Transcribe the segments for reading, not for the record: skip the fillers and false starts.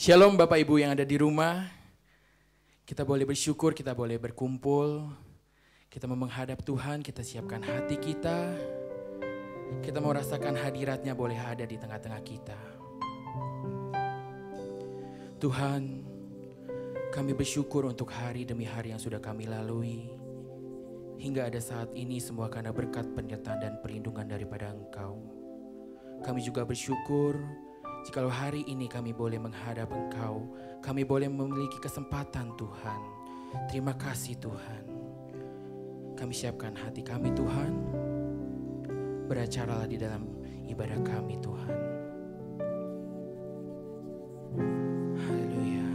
Shalom Bapak Ibu yang ada di rumah. Kita boleh bersyukur, kita boleh berkumpul. Kita mau menghadap Tuhan, kita siapkan hati kita. Kita mau rasakan hadiratnya boleh ada di tengah-tengah kita. Tuhan, kami bersyukur untuk hari demi hari yang sudah kami lalui. Hingga ada saat ini semua karena berkat penyertaan dan perlindungan daripada Engkau. Kami juga bersyukur jikalau hari ini kami boleh menghadap Engkau, kami boleh memiliki kesempatan Tuhan. Terima kasih Tuhan. Kami siapkan hati kami Tuhan. Beracaralah di dalam ibadah kami Tuhan. Haleluya.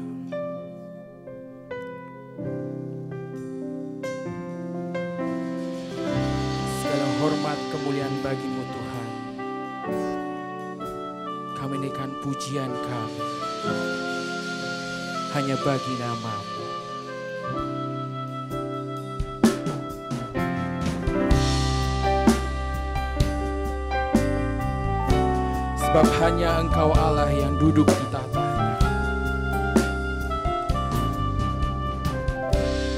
Segala hormat kemuliaan bagi-Mu Tuhan. Kami naikkan pujian kami hanya bagi nama-Mu. Sebab hanya Engkau Allah yang duduk di tatanya.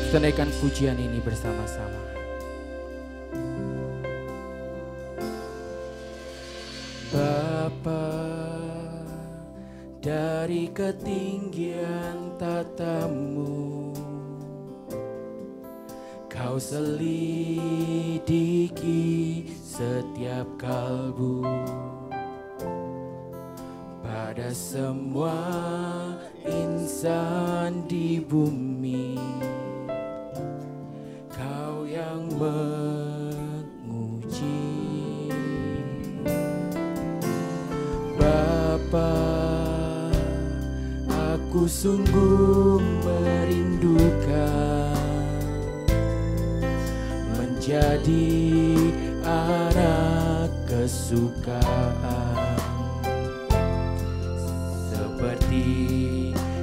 Kita naikkan pujian ini bersama-sama. Dari ketinggian tatamu, Kau selidiki setiap kalbu. Pada semua insan di bumi, Kau yang menguji. Bapa, aku sungguh merindukan menjadi anak kesukaan, seperti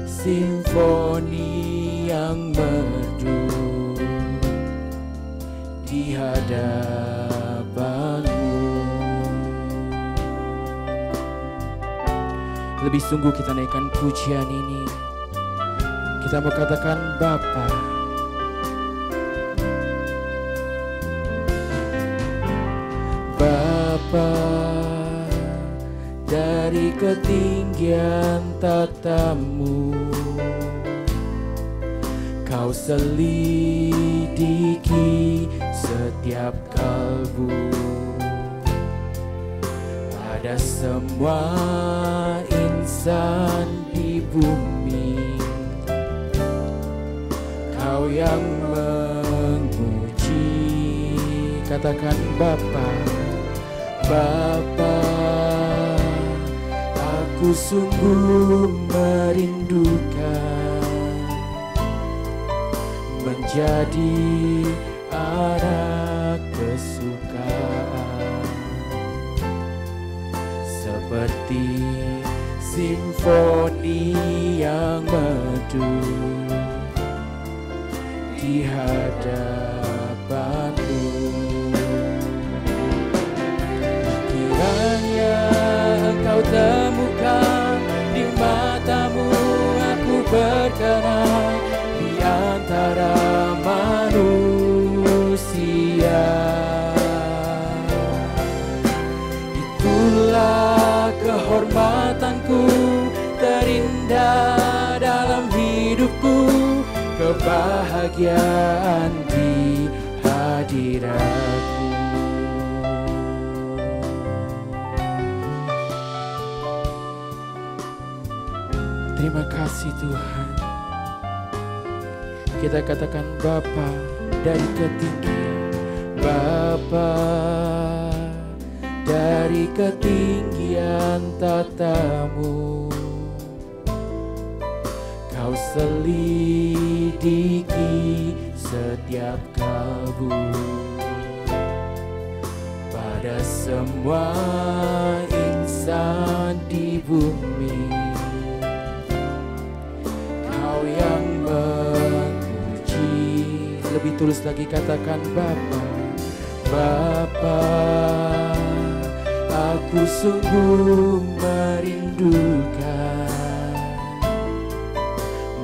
simfoni yang merdu di hadapan-Mu. Lebih sungguh kita naikkan pujian ini. Kita mau katakan Bapa. Bapa, dari ketinggian tatamu, Kau selidiki setiap kalbu. Pada semua insan di bumi, Kau yang menguji. Katakan Bapa. Bapa, aku sungguh merindukan menjadi anak kesukaan, seperti simfoni yang merdu di hadapan-Mu. Kiranya Engkau temukan di mata-Mu aku berkenan di antara manusia. Itulah kehormatanku terindah dalam hidupku, kebahagiaan di hadirat-Mu. Terima kasih Tuhan. Kita katakan Bapa dari ketinggian. Bapa, dari ketinggian tatamu, Kau selidiki setiap kalbu. Pada semua insan di bumi, Kau yang menguji. Lebih tulus lagi katakan Bapa. Bapa, aku sungguh merindukan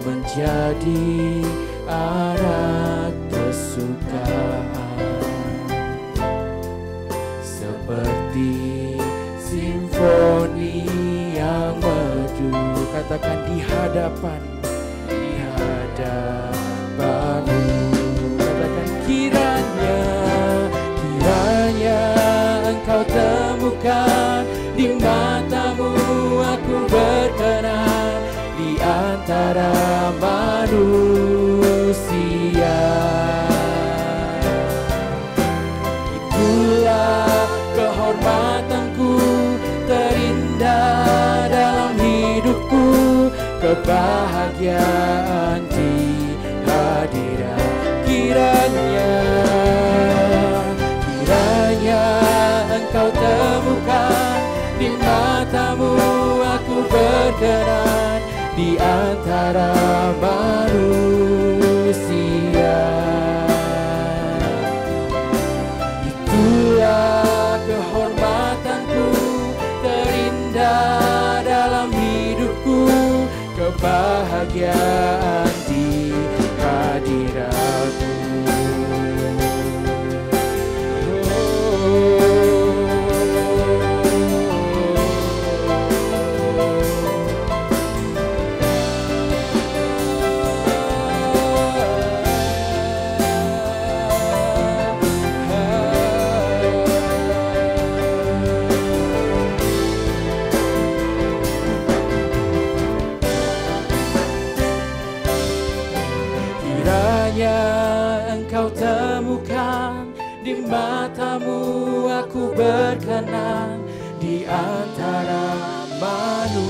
menjadi anak kesukaan, seperti simfoni yang merdu. Katakan di hadapanmu. Katakan kiranya Engkau temukan di matamu aku berkenan di antara manusia. Itulah kehormatanku terindah dalam hidupku, kebahagiaan di hadirat. Kiranya Engkau temukan di matamu aku berkenan di antara manusia. Itulah kehormatanku terindah dalam hidupku, kebahagiaan di hadiratmu. Engkau temukan di matamu aku berkenan di antara manusia.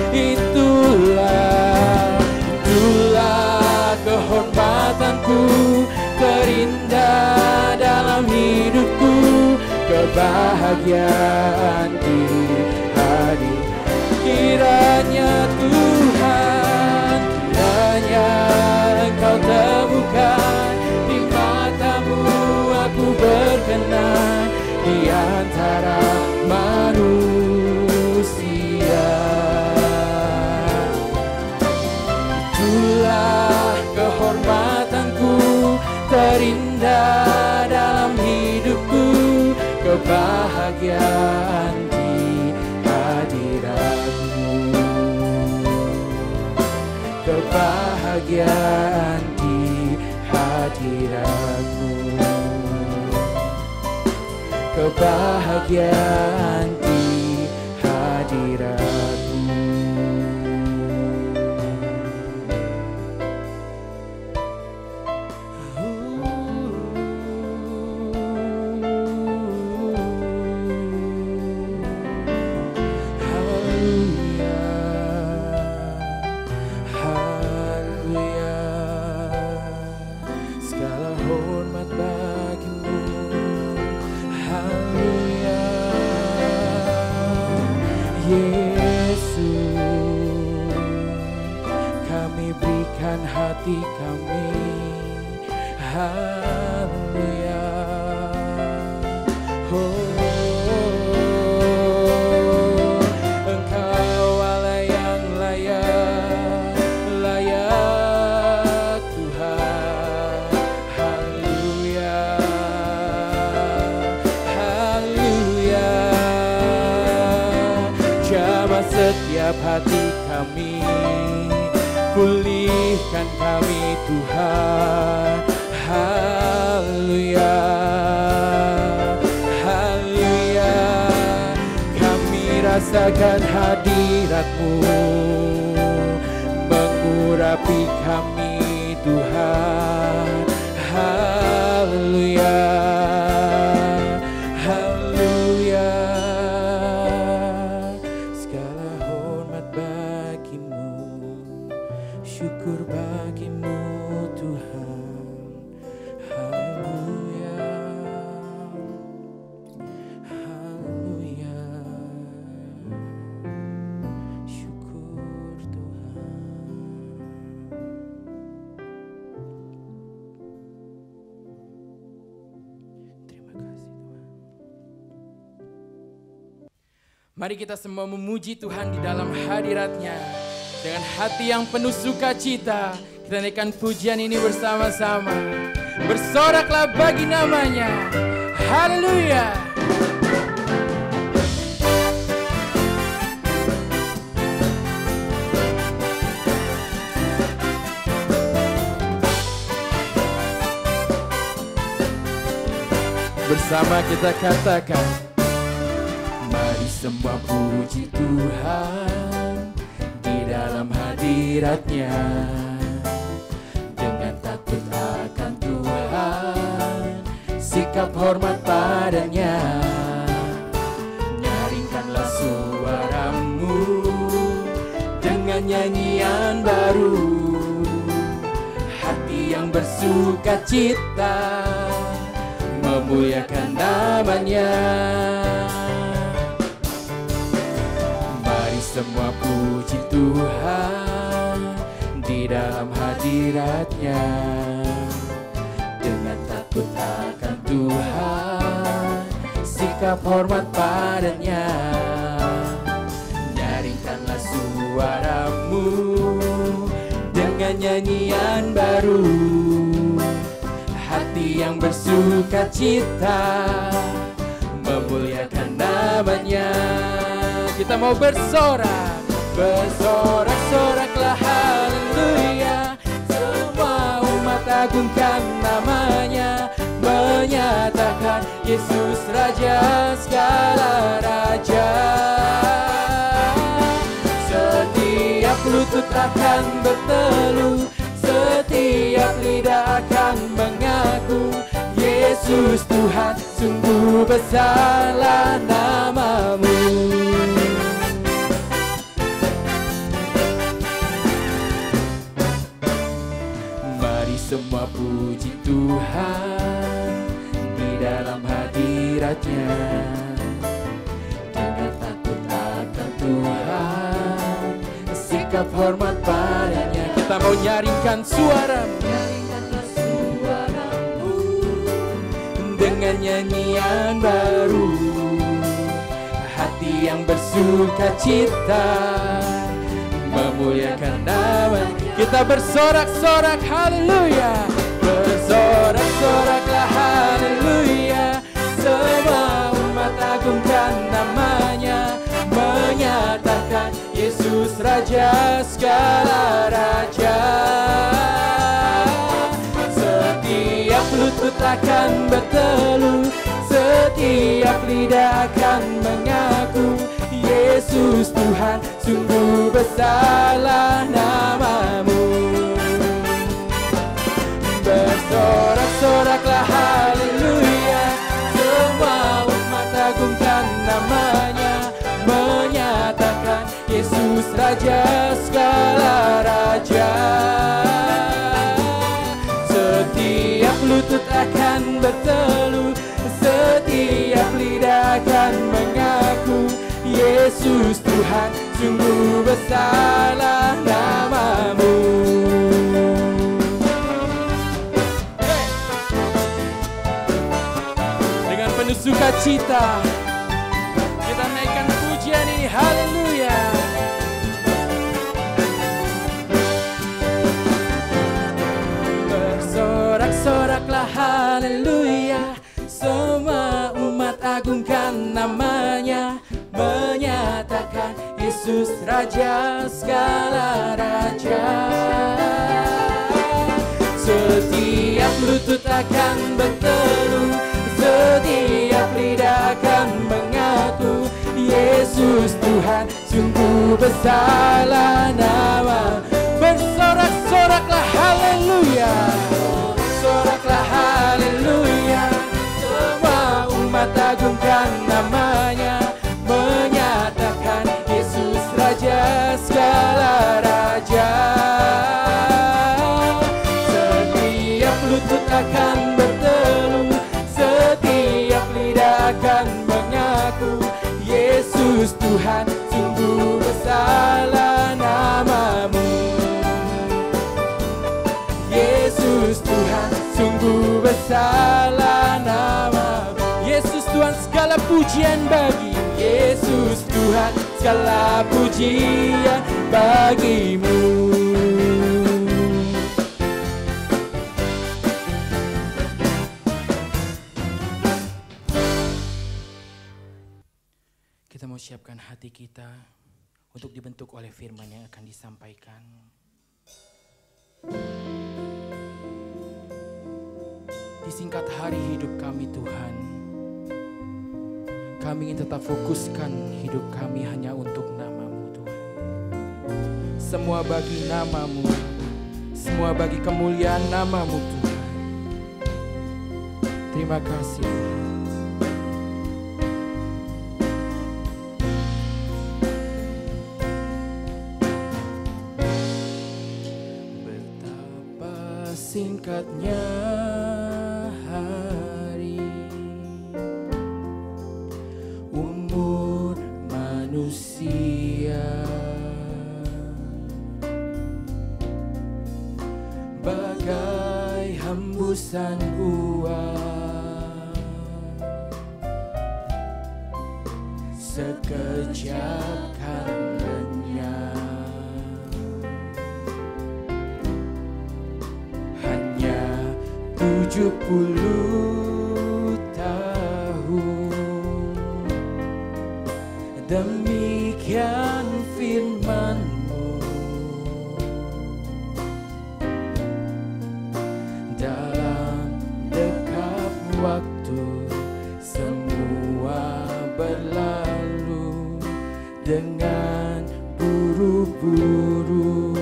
Itulah kehormatanku terindah dalam hidupku, kebahagiaan di hadirat. Kiranya Tuhan, Engkau temukan di matamu aku berkenan di antara manusia. Itulah kehormatanku terindah dalam hidupku, kebahagiaan di hadiratmu, kebahagiaan di hadiratmu, kebahagiaan di hadiratmu. Hati kami, haleluya. Engkau Allah yang layak Tuhan, haleluya, haleluya. Jamah setiap hati kami, pulihkan kami Tuhan, haleluya, haleluya. Kami rasakan hadirat-Mu mengurapi kami Tuhan, haleluya, haleluya. Segala hormat bagi-Mu, syukur bagi-Mu Tuhan, haleluya, haleluya. Syukur Tuhan. Terima kasih Tuhan. Mari kita semua memuji Tuhan di dalam hadirat-Nya. Dengan hati yang penuh sukacita, kita naikkan pujian ini bersama-sama. Bersoraklah bagi namanya. Haleluya. Bersama kita katakan, mari semua puji Tuhan di dalam hadirat-Nya. Dengan takut akan Tuhan, sikap hormat padanya. Nyaringkanlah suaramu dengan nyanyian baru, hati yang bersuka cita memuliakan namanya. Mari semua puji Tuhan di dalam hadirat-Nya. Dengan takut akan Tuhan, sikap hormat padanya. Nyaringkanlah suaramu dengan nyanyian baru, hati yang bersuka cita memuliakan namanya. Kita mau bersorak, bersorak-soraklah haleluya. Semua umat agungkan namanya, menyatakan Yesus Raja segala raja. Setiap lutut akan berteluh, setiap lidah akan mengaku, Yesus Tuhan, sungguh besarlah namamu. Mari semua puji Tuhan di dalam hadirat-Nya. Dengan takut akan Tuhan, sikap hormat padanya. Kita mau nyaringkan suaramu dengan nyanyian baru, hati yang bersuka cita memuliakan nama. Kita bersorak-sorak haleluya, bersorak-soraklah haleluya. Semua umat agungkan namanya, menyatakan Yesus Raja segala raja. Setiap lutut akan berteluh, setiap lidah akan mengaku, Yesus Tuhan, sungguh besarlah namamu. Bersorak-soraklah haleluya. Semua umat agungkan namanya, menyatakan Yesus Raja segala raja. Setiap lutut akan berteluh, setiap lidah akan mengaku, Yesus Tuhan, sungguh besarlah namamu. Dengan penuh sukacita kita naikkan pujian ini, haleluya. Bersorak-soraklah haleluya. Semua umat agungkan namanya, menyatakan Yesus Raja segala raja. Setiap lutut akan berteluh, setiap lidah akan mengaku, Yesus Tuhan, sungguh besarlah nama. Bersorak-soraklah haleluya, soraklah haleluya. Semua umat agungkan namanya, menyatakan Yesus Raja segala raja. Setiap lutut akan berteluh, setiap lidah akan mengaku, Yesus Tuhan, sungguh besarlah namamu. Yesus Tuhan, sungguh besarlah namamu. Yesus Tuhan, segala pujian bagi Yesus Tuhan, segala pujian bagi bagimu. Kita mau siapkan hati kita untuk dibentuk oleh firman yang akan disampaikan. Di singkat hari hidup kami Tuhan, kami ingin tetap fokuskan hidup kami hanya untuk nama-Mu Tuhan. Semua bagi nama-Mu, semua bagi kemuliaan nama-Mu Tuhan. Terima kasih Tuhan. Singkatnya hari, umur manusia, bagai hembusan uap, sekejap kan lenyap. 70 tahun, demikian firman-Mu. Dalam dekap waktu semua berlalu dengan buru-buru.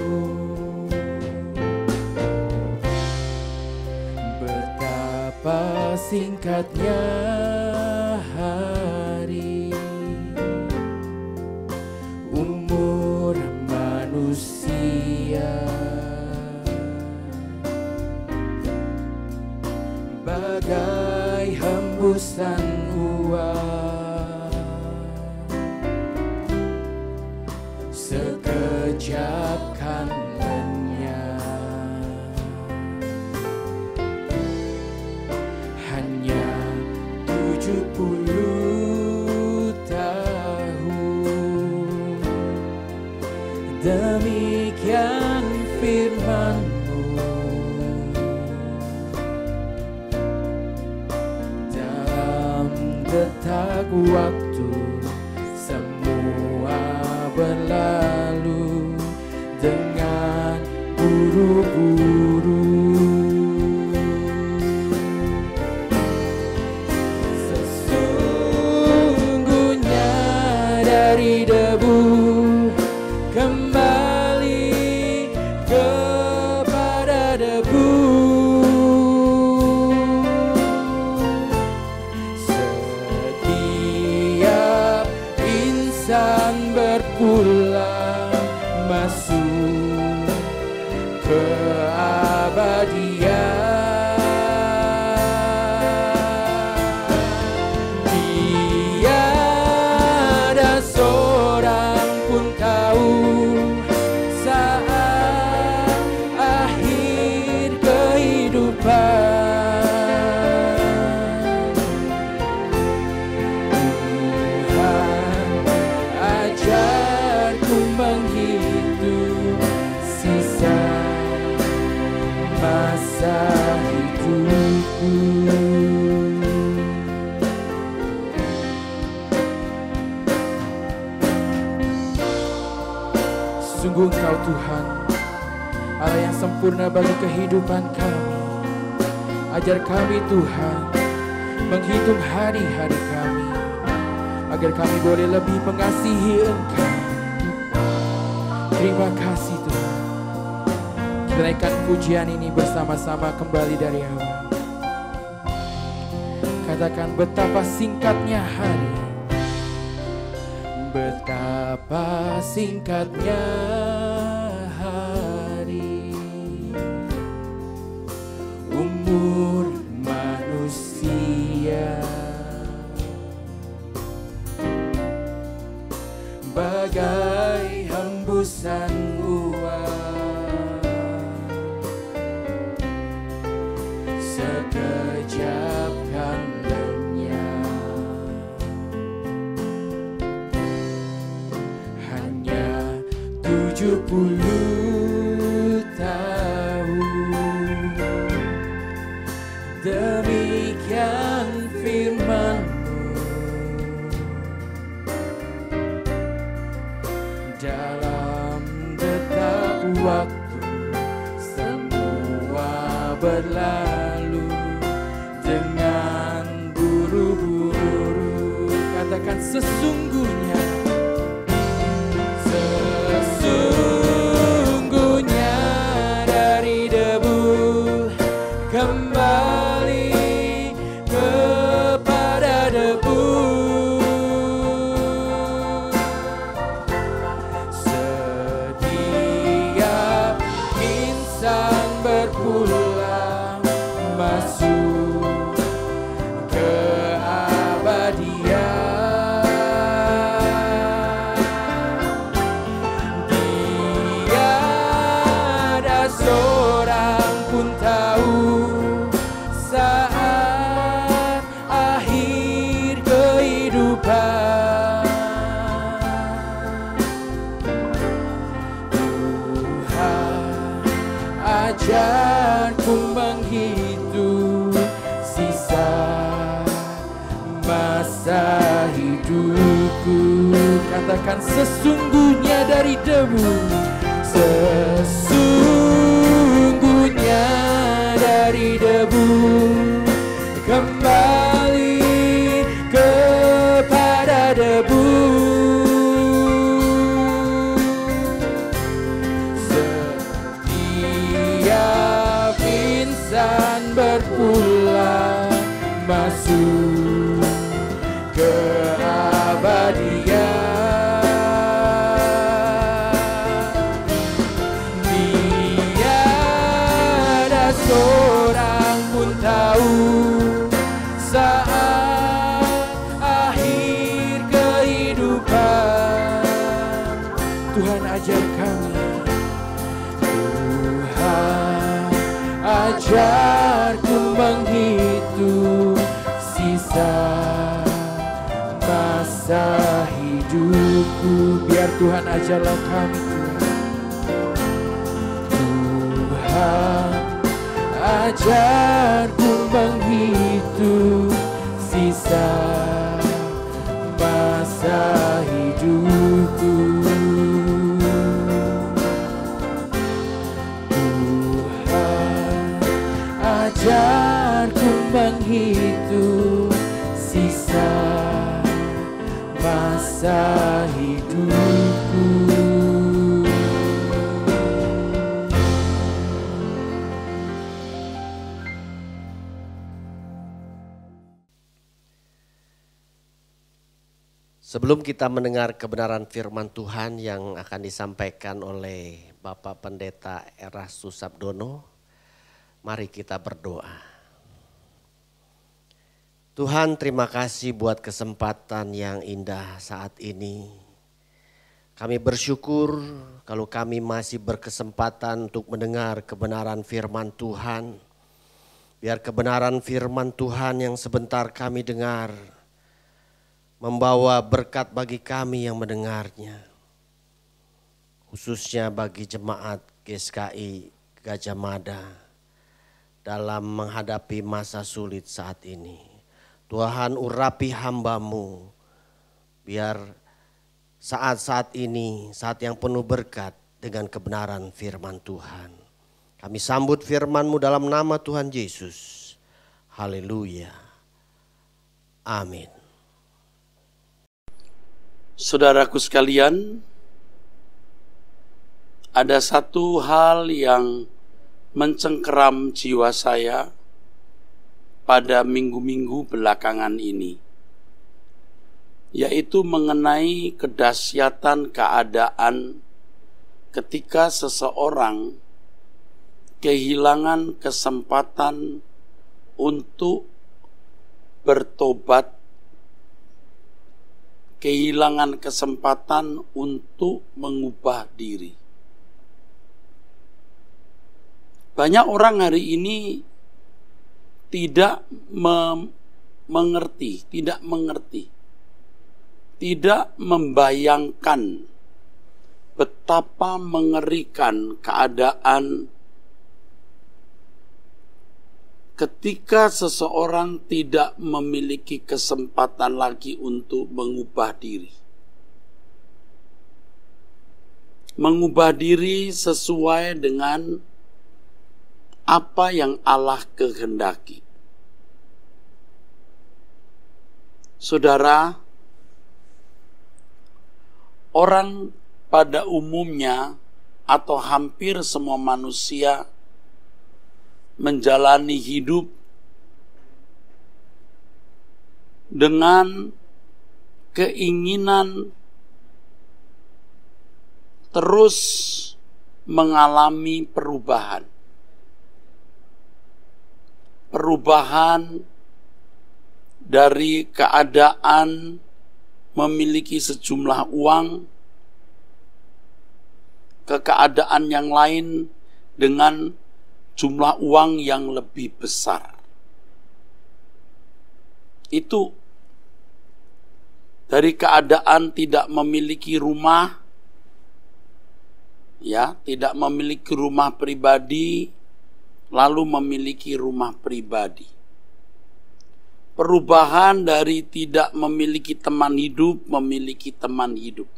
Singkatnya hari, umur manusia, bagai hembusan uap, sekejap kan lenyap. 70 tahun, demikian firman-Mu. Dalam detak waktu semua berlalu dengan buru-buru. Dari debu kembali kepada debu, setiap insan berpulang masuk keabadian. Sungguh Engkau Tuhan, Allah yang sempurna bagi kehidupan kami. Ajar kami Tuhan, menghitung hari-hari kami, agar kami boleh lebih mengasihi Engkau. Terima kasih Tuhan. Kita naikkan pujian ini bersama-sama kembali dari awal. Katakan betapa singkatnya hari, betapa singkatnya hari, umur manusia, bagai hembusan uap, sekejap kan lenyap. 70 70 tahun. Demikian firman-Mu, dalam detak waktu semua berlalu dengan buru-buru. Katakan sesungguhnya, sesungguhnya dari debu kembali kepada debu. Setiap insan berpulang masuk ke abadian. Tiada seorang pun tahu saat akhir kehidupan. Tuhan, ajarku menghitung sisa masa hidupku. Katakan sesungguhnya dari debu, sesungguhnya dari debu kembali kepada debu. Setiap insan berpulang masuk ke abadian. Tiada seorang pun tahu saat akhir kehidupan. Tuhan ajar kami, Tuhan ajarku menghitung sisa masa hidupku. Biar Tuhan ajarlah kami, Tuhan ajarku menghitung sisa masa hidupku. Tuhan ajarku menghitung sisa masa hidupku. Sebelum kita mendengar kebenaran firman Tuhan yang akan disampaikan oleh Bapak Pendeta Erastus Sabdono, mari kita berdoa. Tuhan, terima kasih buat kesempatan yang indah saat ini. Kami bersyukur kalau kami masih berkesempatan untuk mendengar kebenaran firman Tuhan. Biar kebenaran firman Tuhan yang sebentar kami dengar membawa berkat bagi kami yang mendengarnya. Khususnya bagi jemaat GSKI Gajah Mada dalam menghadapi masa sulit saat ini. Tuhan, urapi hamba-Mu biar saat-saat ini, saat yang penuh berkat dengan kebenaran firman Tuhan. Kami sambut firman-Mu dalam nama Tuhan Yesus. Haleluya. Amin. Saudaraku sekalian, ada satu hal yang mencengkeram jiwa saya pada minggu-minggu belakangan ini, yaitu mengenai kedahsyatan keadaan ketika seseorang kehilangan kesempatan untuk bertobat, kehilangan kesempatan untuk mengubah diri. Banyak orang hari ini tidak mengerti, tidak membayangkan betapa mengerikan keadaan ketika seseorang tidak memiliki kesempatan lagi untuk mengubah diri. Mengubah diri sesuai dengan apa yang Allah kehendaki. Saudara, orang pada umumnya atau hampir semua manusia menjalani hidup dengan keinginan terus mengalami perubahan. Perubahan dari keadaan memiliki sejumlah uang ke keadaan yang lain dengan jumlah uang yang lebih besar. Itu dari keadaan tidak memiliki rumah, ya, tidak memiliki rumah pribadi, lalu memiliki rumah pribadi. Perubahan dari tidak memiliki teman hidup, memiliki teman hidup.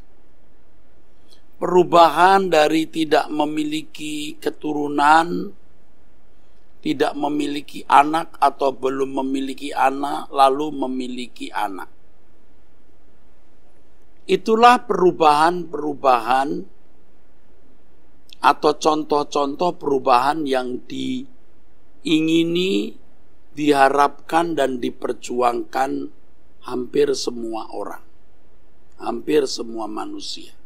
Perubahan dari tidak memiliki keturunan, tidak memiliki anak atau belum memiliki anak, lalu memiliki anak. Itulah perubahan-perubahan atau contoh-contoh perubahan yang diingini, diharapkan dan diperjuangkan hampir semua orang, hampir semua manusia.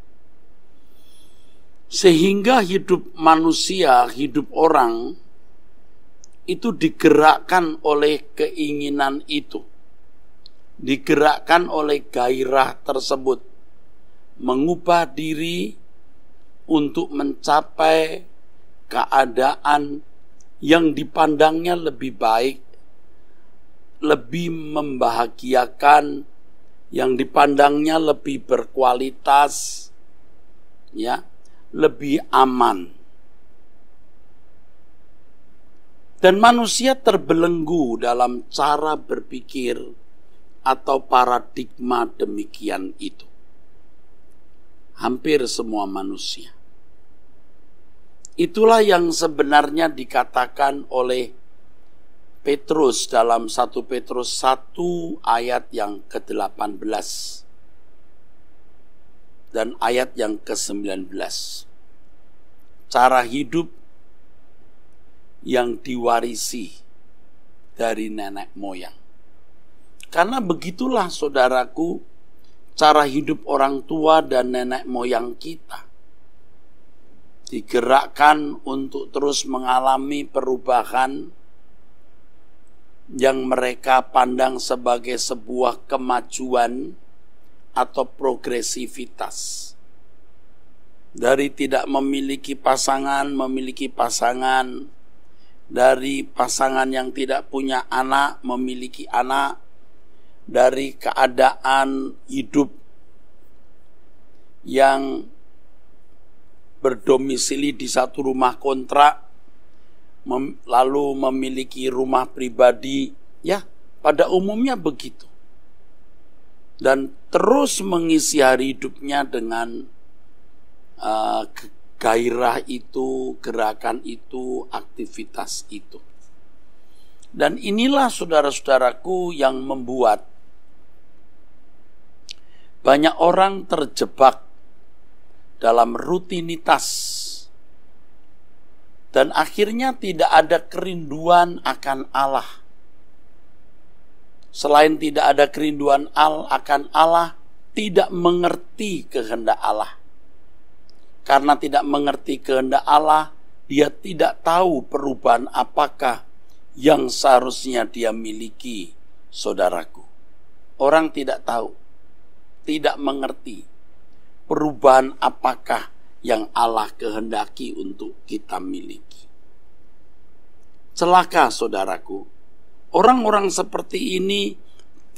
Sehingga hidup manusia, hidup orang itu digerakkan oleh keinginan itu, digerakkan oleh gairah tersebut, mengubah diri untuk mencapai keadaan yang dipandangnya lebih baik, lebih membahagiakan, yang dipandangnya lebih berkualitas, ya, lebih aman. Dan manusia terbelenggu dalam cara berpikir atau paradigma demikian itu. Hampir semua manusia. Itulah yang sebenarnya dikatakan oleh Petrus dalam 1 Petrus 1 ayat yang ke-18 dan ayat yang ke-19. Cara hidup yang diwarisi dari nenek moyang. Karena begitulah saudaraku, cara hidup orang tua dan nenek moyang kita. Digerakkan untuk terus mengalami perubahan yang mereka pandang sebagai sebuah kemajuan atau progresivitas. Dari tidak memiliki pasangan, memiliki pasangan. Dari pasangan yang tidak punya anak, memiliki anak. Dari keadaan hidup yang berdomisili di satu rumah kontrak, lalu memiliki rumah pribadi, ya, pada umumnya begitu. Dan terus mengisi hari hidupnya dengan gairah itu, gerakan itu, aktivitas itu. Dan inilah saudara-saudaraku yang membuat banyak orang terjebak dalam rutinitas dan akhirnya tidak ada kerinduan akan Allah. Selain tidak ada kerinduan akan Allah, tidak mengerti kehendak Allah. Karena tidak mengerti kehendak Allah, dia tidak tahu perubahan apakah yang seharusnya dia miliki, saudaraku. Orang tidak tahu, tidak mengerti perubahan apakah yang Allah kehendaki untuk kita miliki. Celaka, saudaraku. Orang-orang seperti ini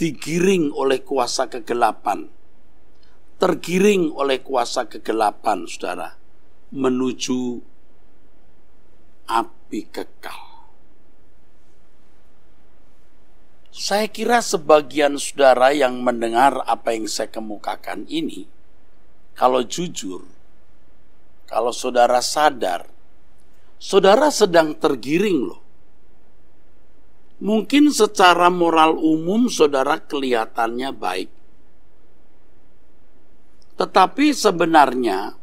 digiring oleh kuasa kegelapan, tergiring oleh kuasa kegelapan, saudara, menuju api kekal. Saya kira sebagian saudara yang mendengar apa yang saya kemukakan ini, kalau jujur, kalau saudara sadar, saudara sedang tergiring loh. Mungkin secara moral umum saudara kelihatannya baik. Tetapi sebenarnya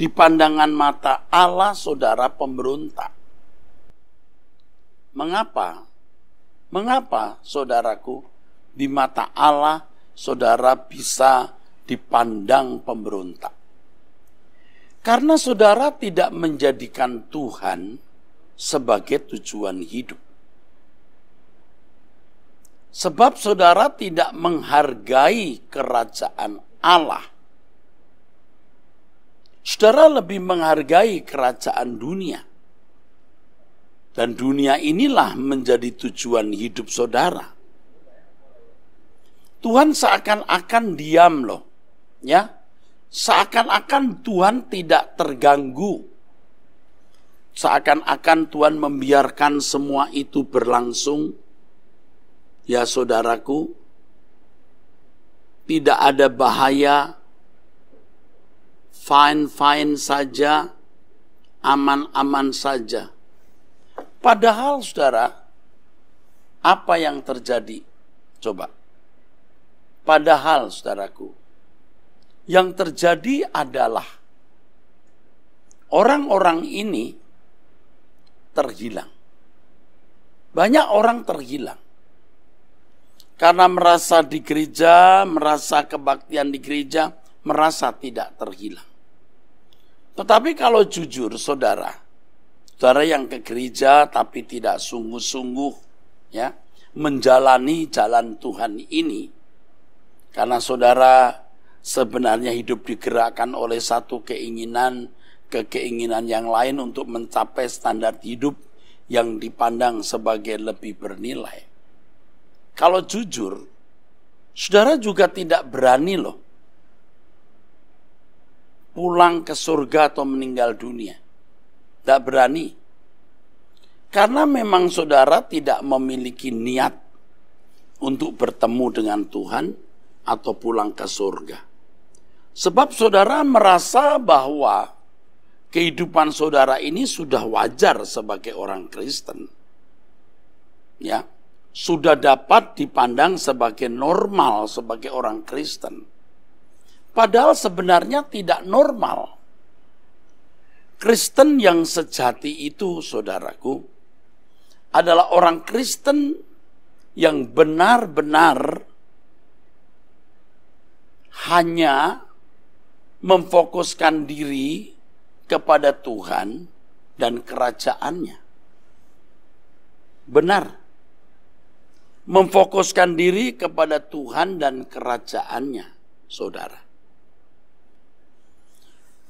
di pandangan mata Allah saudara pemberontak. Mengapa? Mengapa, saudaraku, di mata Allah saudara bisa dipandang pemberontak? Karena saudara tidak menjadikan Tuhan sebagai tujuan hidup. Sebab saudara tidak menghargai kerajaan Allah. Saudara lebih menghargai kerajaan dunia. Dan dunia inilah menjadi tujuan hidup saudara. Tuhan seakan-akan diam loh. Ya, seakan-akan Tuhan tidak terganggu. Seakan-akan Tuhan membiarkan semua itu berlangsung. Ya saudaraku, tidak ada bahaya, fine-fine saja, aman-aman saja. Padahal saudara, apa yang terjadi? Coba. Padahal saudaraku, yang terjadi adalah orang-orang ini terhilang. Banyak orang terhilang. Karena merasa di gereja, merasa kebaktian di gereja, merasa tidak terhilang. Tetapi kalau jujur saudara yang ke gereja tapi tidak sungguh-sungguh ya menjalani jalan Tuhan ini, karena saudara sebenarnya hidup digerakkan oleh satu keinginan ke keinginan yang lain untuk mencapai standar hidup yang dipandang sebagai lebih bernilai. Kalau jujur, saudara juga tidak berani loh pulang ke surga atau meninggal dunia. Tidak berani. Karena memang saudara tidak memiliki niat untuk bertemu dengan Tuhan atau pulang ke surga. Sebab saudara merasa bahwa kehidupan saudara ini sudah wajar sebagai orang Kristen. Ya, sudah dapat dipandang sebagai normal sebagai orang Kristen. Padahal sebenarnya tidak normal. Kristen yang sejati itu, saudaraku, adalah orang Kristen yang benar-benar hanya memfokuskan diri kepada Tuhan dan kerajaannya. Benar. Memfokuskan diri kepada Tuhan dan kerajaannya, saudara.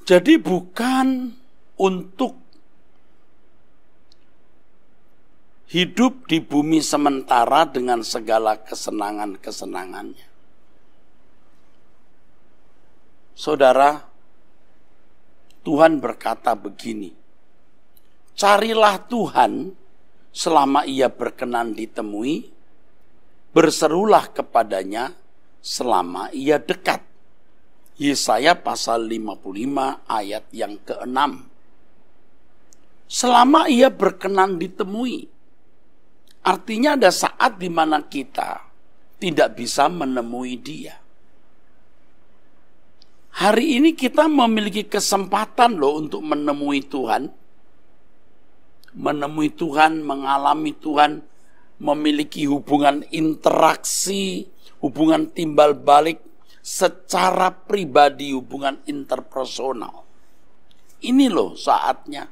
Jadi bukan untuk hidup di bumi sementara dengan segala kesenangan-kesenangannya. Saudara, Tuhan berkata begini, carilah Tuhan selama ia berkenan ditemui, berserulah kepadanya selama ia dekat. Yesaya pasal 55 ayat yang ke-6. Selama ia berkenan ditemui. Artinya ada saat di mana kita tidak bisa menemui dia. Hari ini kita memiliki kesempatan loh untuk menemui Tuhan. Menemui Tuhan, mengalami Tuhan, memiliki hubungan interaksi, hubungan timbal balik secara pribadi, hubungan interpersonal. Ini loh saatnya.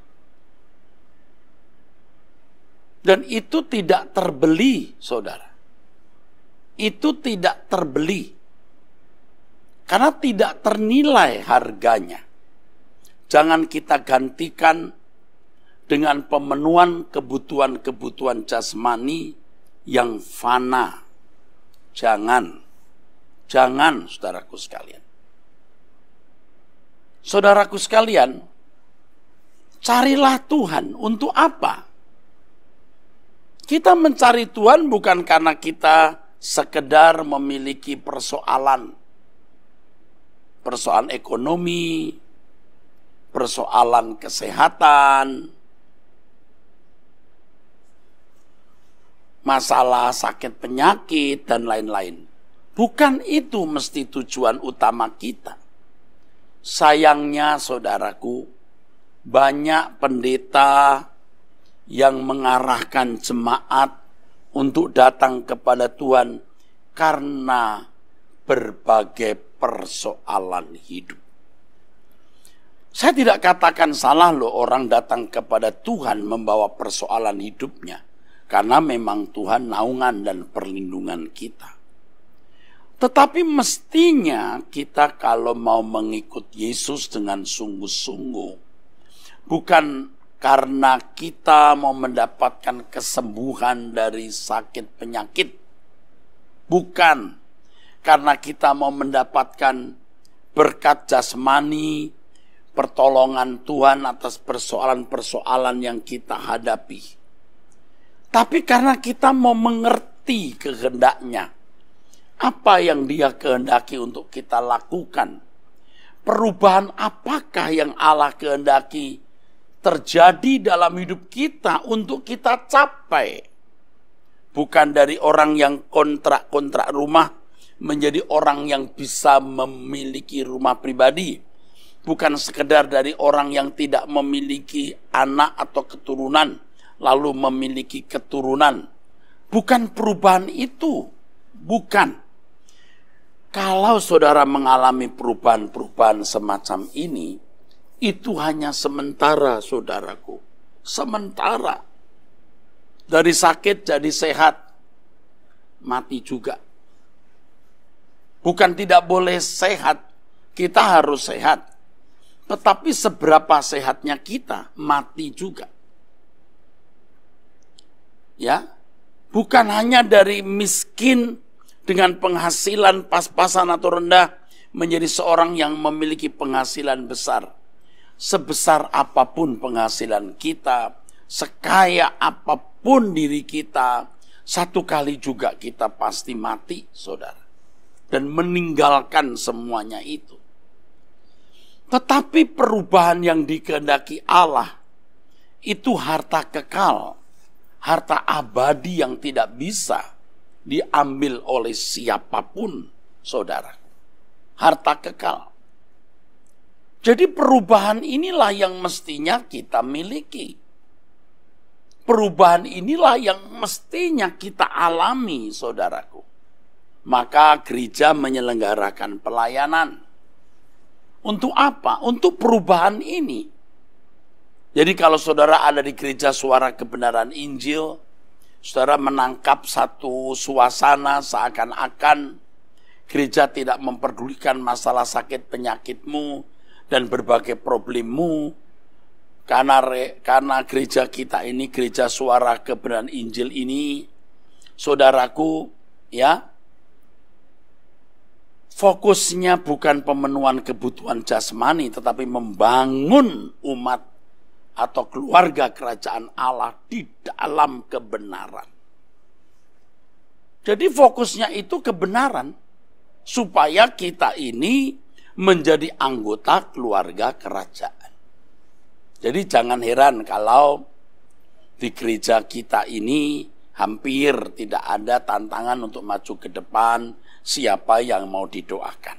Dan itu tidak terbeli, saudara. Itu tidak terbeli. Karena tidak ternilai harganya. Jangan kita gantikan dengan pemenuhan kebutuhan-kebutuhan jasmani yang fana. Jangan. Jangan, saudaraku sekalian. Saudaraku sekalian, carilah Tuhan untuk apa? Kita mencari Tuhan bukan karena kita sekedar memiliki persoalan ekonomi, persoalan kesehatan, masalah sakit penyakit, dan lain-lain. Bukan itu mesti tujuan utama kita. Sayangnya saudaraku, banyak pendeta yang mengarahkan jemaat untuk datang kepada Tuhan karena berbagai persoalan hidup. Saya tidak katakan salah loh orang datang kepada Tuhan membawa persoalan hidupnya, karena memang Tuhan naungan dan perlindungan kita. Tetapi mestinya kita kalau mau mengikut Yesus dengan sungguh-sungguh, bukan karena kita mau mendapatkan kesembuhan dari sakit penyakit, bukan karena kita mau mendapatkan berkat jasmani, pertolongan Tuhan atas persoalan-persoalan yang kita hadapi, tapi karena kita mau mengerti kehendaknya. Apa yang Dia kehendaki untuk kita lakukan? Perubahan apakah yang Allah kehendaki terjadi dalam hidup kita untuk kita capai? Bukan dari orang yang kontrak rumah menjadi orang yang bisa memiliki rumah pribadi. Bukan sekedar dari orang yang tidak memiliki anak atau keturunan lalu memiliki keturunan. Bukan perubahan itu. Bukan. Kalau saudara mengalami perubahan-perubahan semacam ini, itu hanya sementara, saudaraku. Sementara. Dari sakit jadi sehat, mati juga. Bukan tidak boleh sehat, kita harus sehat. Tetapi seberapa sehatnya kita, mati juga. Ya, bukan hanya dari miskin dengan penghasilan pas-pasan atau rendah menjadi seorang yang memiliki penghasilan besar. Sebesar apapun penghasilan kita, sekaya apapun diri kita, satu kali juga kita pasti mati, saudara. Dan meninggalkan semuanya itu. Tetapi perubahan yang dikehendaki Allah, itu harta kekal, harta abadi yang tidak bisa diambil oleh siapapun, saudara. Harta kekal. Jadi perubahan inilah yang mestinya kita miliki. Perubahan inilah yang mestinya kita alami, saudaraku. Maka gereja menyelenggarakan pelayanan. Untuk apa? Untuk perubahan ini. Jadi kalau saudara ada di gereja Suara Kebenaran Injil, saudara menangkap satu suasana seakan-akan gereja tidak memperdulikan masalah sakit penyakitmu dan berbagai problemmu. Karena gereja kita ini, gereja Suara Kebenaran Injil ini, saudaraku, ya, fokusnya bukan pemenuhan kebutuhan jasmani, tetapi membangun umat atau keluarga kerajaan Allah di dalam kebenaran. Jadi fokusnya itu kebenaran, supaya kita ini menjadi anggota keluarga kerajaan. Jadi jangan heran kalau di gereja kita ini hampir tidak ada tantangan untuk maju ke depan siapa yang mau didoakan.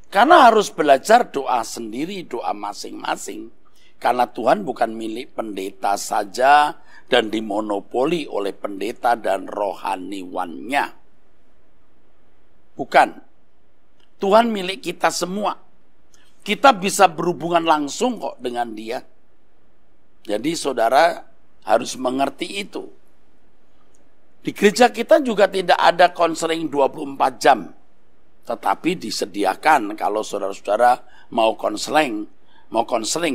Karena harus belajar doa sendiri, doa masing-masing. Karena Tuhan bukan milik pendeta saja dan dimonopoli oleh pendeta dan rohaniwannya. Bukan. Tuhan milik kita semua. Kita bisa berhubungan langsung kok dengan Dia. Jadi saudara harus mengerti itu. Di gereja kita juga tidak ada konseling 24 jam. Tetapi disediakan kalau saudara-saudara mau konseling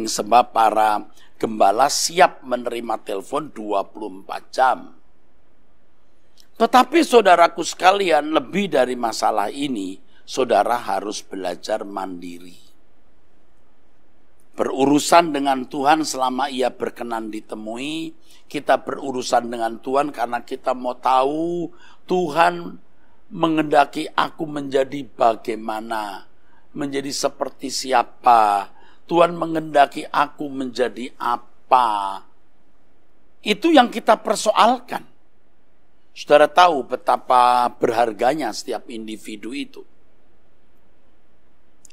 sebab para gembala siap menerima telepon 24 jam. Tetapi saudaraku sekalian, lebih dari masalah ini, saudara harus belajar mandiri. Berurusan dengan Tuhan selama Ia berkenan ditemui. Kita berurusan dengan Tuhan karena kita mau tahu Tuhan menghendaki aku menjadi bagaimana, menjadi seperti siapa. Tuhan menghendaki aku menjadi apa. Itu yang kita persoalkan. Saudara tahu betapa berharganya setiap individu itu.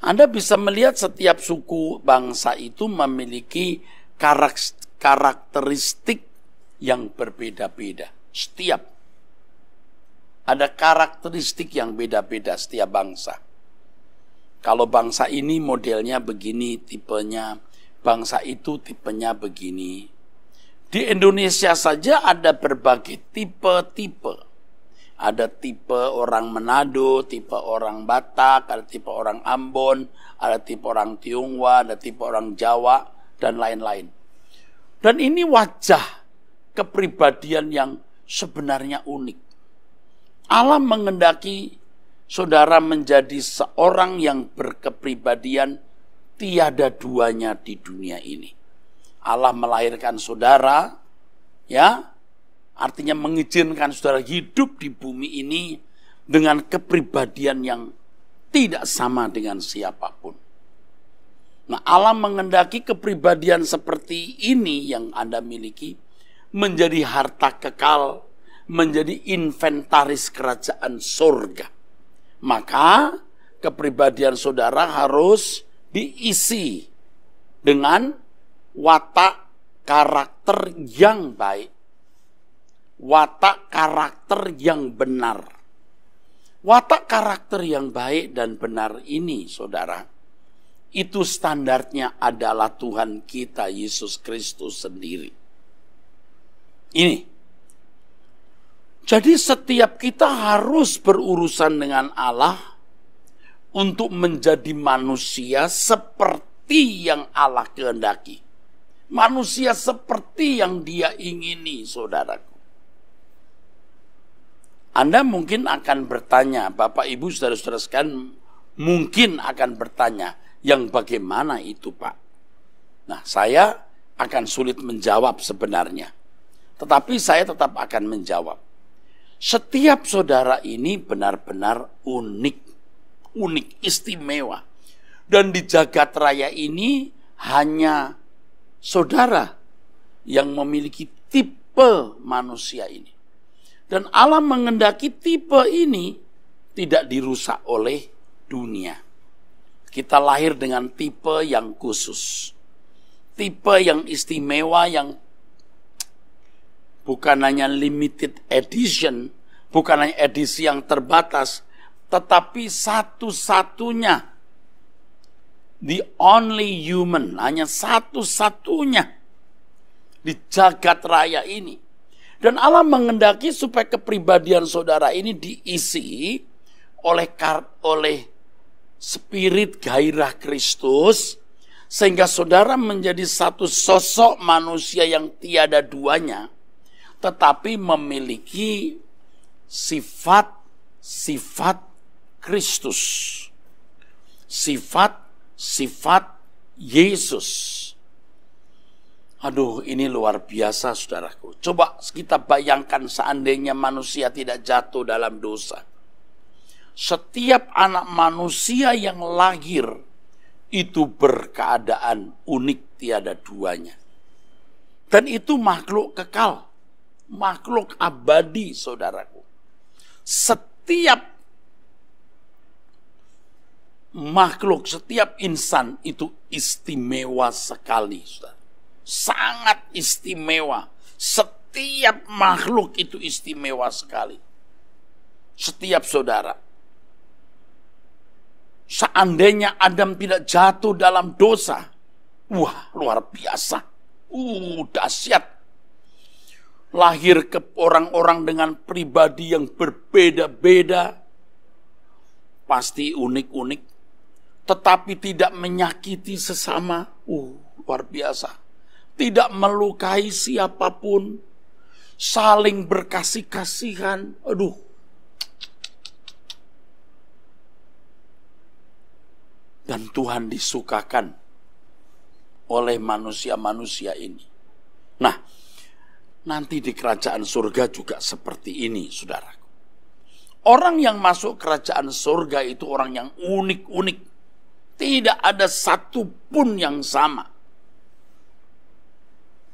Anda bisa melihat setiap suku bangsa itu memiliki karakteristik yang berbeda-beda. Setiap ada karakteristik yang beda-beda setiap bangsa. Kalau bangsa ini modelnya begini, tipenya, bangsa itu tipenya begini. Di Indonesia saja ada berbagai tipe-tipe. Ada tipe orang Manado, tipe orang Batak, ada tipe orang Ambon, ada tipe orang Tionghoa, ada tipe orang Jawa, dan lain-lain. Dan ini wajah kepribadian yang sebenarnya unik. Allah menghendaki saudara menjadi seorang yang berkepribadian tiada duanya di dunia ini. Allah melahirkan saudara, ya, artinya mengizinkan saudara hidup di bumi ini dengan kepribadian yang tidak sama dengan siapapun. Nah, Allah menghendaki kepribadian seperti ini yang Anda miliki menjadi harta kekal, menjadi inventaris kerajaan surga. Maka kepribadian saudara harus diisi dengan watak karakter yang baik, watak karakter yang benar. Watak karakter yang baik dan benar ini, saudara, itu standarnya adalah Tuhan kita Yesus Kristus sendiri. Ini. Jadi setiap kita harus berurusan dengan Allah untuk menjadi manusia seperti yang Allah kehendaki. Manusia seperti yang Dia ingini, saudaraku. Anda mungkin akan bertanya, Bapak Ibu saudara-saudara sekalian mungkin akan bertanya, yang bagaimana itu Pak? Nah, saya akan sulit menjawab sebenarnya. Tetapi saya tetap akan menjawab. Setiap saudara ini benar-benar unik, istimewa. Dan di jagat raya ini hanya saudara yang memiliki tipe manusia ini. Dan Allah menghendaki tipe ini tidak dirusak oleh dunia. Kita lahir dengan tipe yang khusus. Tipe yang istimewa, yang bukan hanya limited edition, bukan hanya edisi yang terbatas, tetapi satu-satunya. The only human, hanya satu-satunya di jagat raya ini. Dan Allah menghendaki supaya kepribadian saudara ini diisi oleh spirit gairah Kristus, sehingga saudara menjadi satu sosok manusia yang tiada duanya, tetapi memiliki sifat Kristus. Sifat Yesus. Aduh, ini luar biasa saudaraku. Coba kita bayangkan seandainya manusia tidak jatuh dalam dosa. Setiap anak manusia yang lahir itu berkeadaan unik tiada duanya. Dan itu makhluk kekal, makhluk abadi saudaraku. Setiap makhluk, setiap insan itu istimewa sekali, saudara. Sangat istimewa. Setiap makhluk itu istimewa sekali. Setiap saudara. Seandainya Adam tidak jatuh dalam dosa, wah, luar biasa. Dahsyat. Lahir ke orang-orang dengan pribadi yang berbeda-beda, pasti unik-unik. Tetapi tidak menyakiti sesama, luar biasa. Tidak melukai siapapun, saling berkasih-kasihan. Aduh. Dan Tuhan disukakan oleh manusia-manusia ini. Nah, nanti di kerajaan surga juga seperti ini, saudaraku. Orang yang masuk kerajaan surga itu orang yang unik-unik. Tidak ada satu pun yang sama.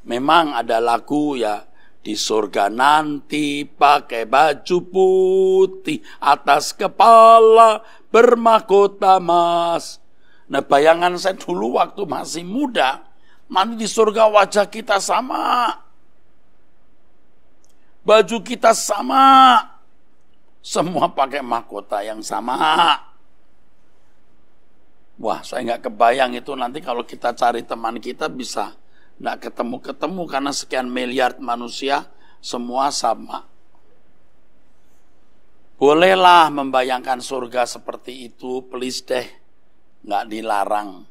Memang ada lagu ya, di surga nanti pakai baju putih, atas kepala bermahkota emas. Nah, bayangan saya dulu waktu masih muda, nanti di surga wajah kita sama, baju kita sama, semua pakai mahkota yang sama. Wah, saya nggak kebayang itu nanti kalau kita cari teman kita bisa nggak ketemu-ketemu karena sekian miliar manusia semua sama. Bolehlah membayangkan surga seperti itu, please deh. Nggak dilarang.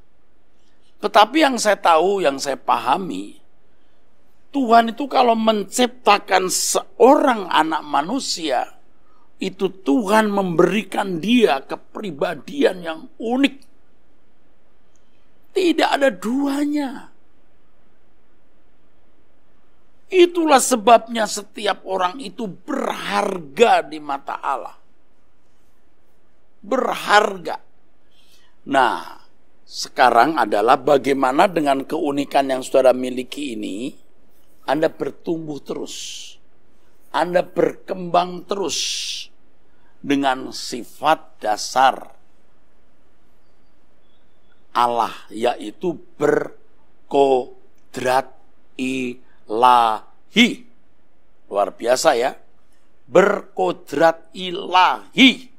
Tetapi yang saya tahu, yang saya pahami, Tuhan itu kalau menciptakan seorang anak manusia, itu Tuhan memberikan dia kepribadian yang unik. Tidak ada duanya. Itulah sebabnya setiap orang itu berharga di mata Allah. Berharga. Nah, sekarang adalah bagaimana dengan keunikan yang saudara miliki ini, Anda bertumbuh terus. Anda berkembang terus dengan sifat dasar Allah, yaitu berkodrat ilahi. Luar biasa ya. Berkodrat ilahi.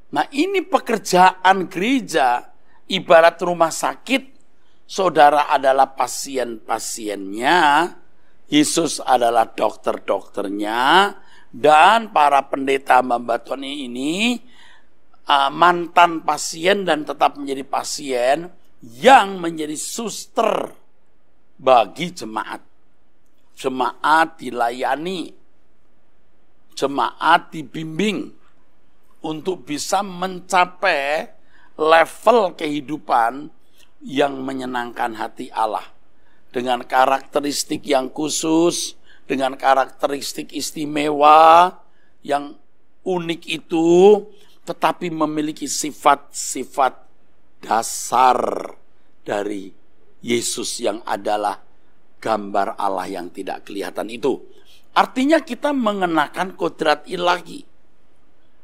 Nah, ini pekerjaan gereja, ibarat rumah sakit. Saudara adalah pasien-pasiennya, Yesus adalah dokter-dokternya, dan para pendeta membatoni ini mantan pasien dan tetap menjadi pasien yang menjadi suster bagi jemaat. Jemaat dilayani, jemaat dibimbing untuk bisa mencapai level kehidupan yang menyenangkan hati Allah. Dengan karakteristik yang khusus, dengan karakteristik istimewa, yang unik itu, tetapi memiliki sifat-sifat dasar dari Yesus yang adalah gambar Allah yang tidak kelihatan itu. Artinya kita mengenakan kodrat ilahi.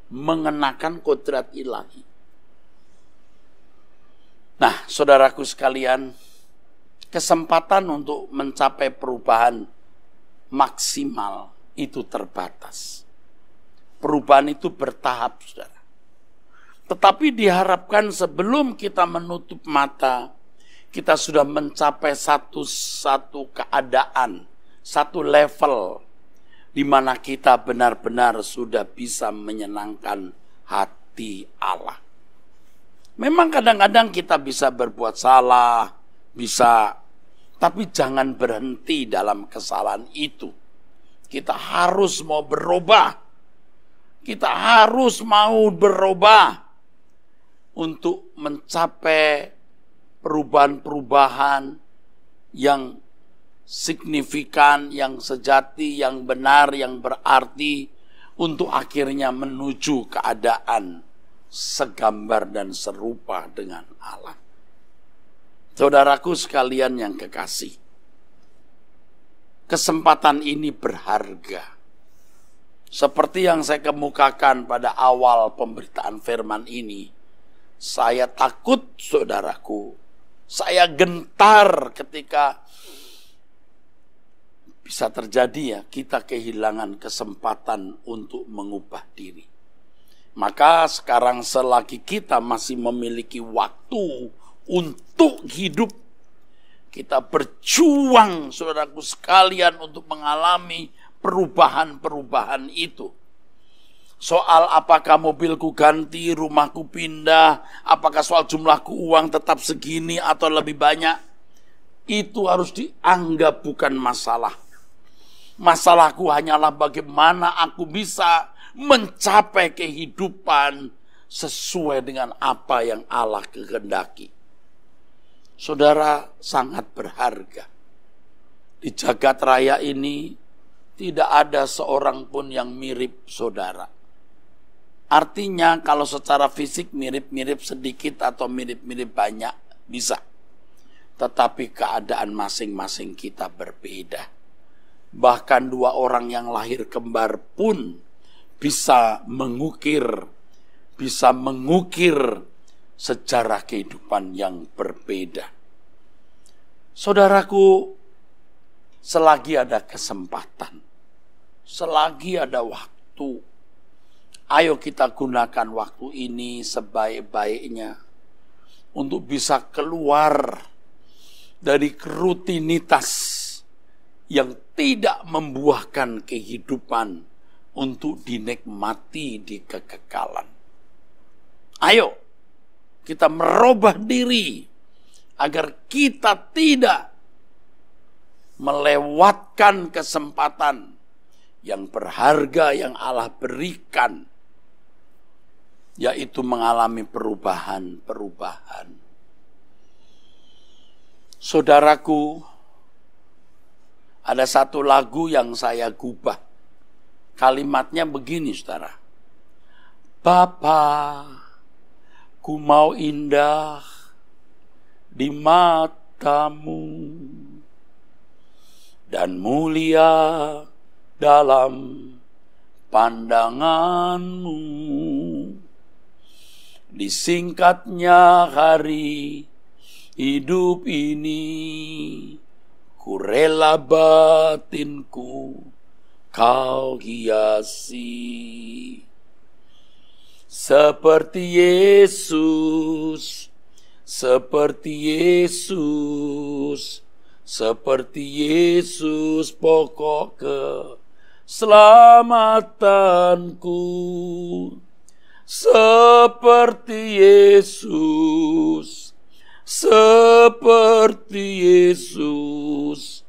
Mengenakan kodrat ilahi. Nah, saudaraku sekalian, kesempatan untuk mencapai perubahan maksimal itu terbatas. Perubahan itu bertahap, saudara. Tetapi diharapkan sebelum kita menutup mata, kita sudah mencapai satu keadaan, satu level, di mana kita benar-benar sudah bisa menyenangkan hati Allah. Memang kadang-kadang kita bisa berbuat salah, bisa, tapi jangan berhenti dalam kesalahan itu. Kita harus mau berubah. Kita harus mau berubah untuk mencapai perubahan-perubahan yang signifikan, yang sejati, yang benar, yang berarti, untuk akhirnya menuju keadaan segambar dan serupa dengan Allah. Saudaraku sekalian yang kekasih, kesempatan ini berharga. Seperti yang saya kemukakan pada awal pemberitaan firman ini, saya takut, saudaraku, saya gentar ketika bisa terjadi ya, kita kehilangan kesempatan untuk mengubah diri. Maka sekarang selagi kita masih memiliki waktu untuk hidup, kita berjuang, saudaraku sekalian, untuk mengalami perubahan-perubahan itu. Soal apakah mobilku ganti, rumahku pindah, apakah soal jumlahku uang tetap segini atau lebih banyak, itu harus dianggap bukan masalah. Masalahku hanyalah bagaimana aku bisa mencapai kehidupan sesuai dengan apa yang Allah kehendaki. Saudara, sangat berharga. Di jagat raya ini tidak ada seorang pun yang mirip saudara. Artinya kalau secara fisik mirip-mirip sedikit atau mirip-mirip banyak bisa. Tetapi keadaan masing-masing kita berbeda. Bahkan dua orang yang lahir kembar pun bisa mengukir sejarah kehidupan yang berbeda. Saudaraku, selagi ada kesempatan, selagi ada waktu, ayo kita gunakan waktu ini sebaik-baiknya untuk bisa keluar dari rutinitas yang tidak membuahkan kehidupan untuk dinikmati di kekekalan. Ayo kita merubah diri agar kita tidak melewatkan kesempatan yang berharga yang Allah berikan, yaitu mengalami perubahan-perubahan. Saudaraku, ada satu lagu yang saya gubah. Kalimatnya begini, saudara. Bapa, ku mau indah di matamu dan mulia dalam pandanganmu. Disingkatnya hari hidup ini, ku rela batinku kau hiasi. Seperti Yesus, pokok keselamatanku. Seperti Yesus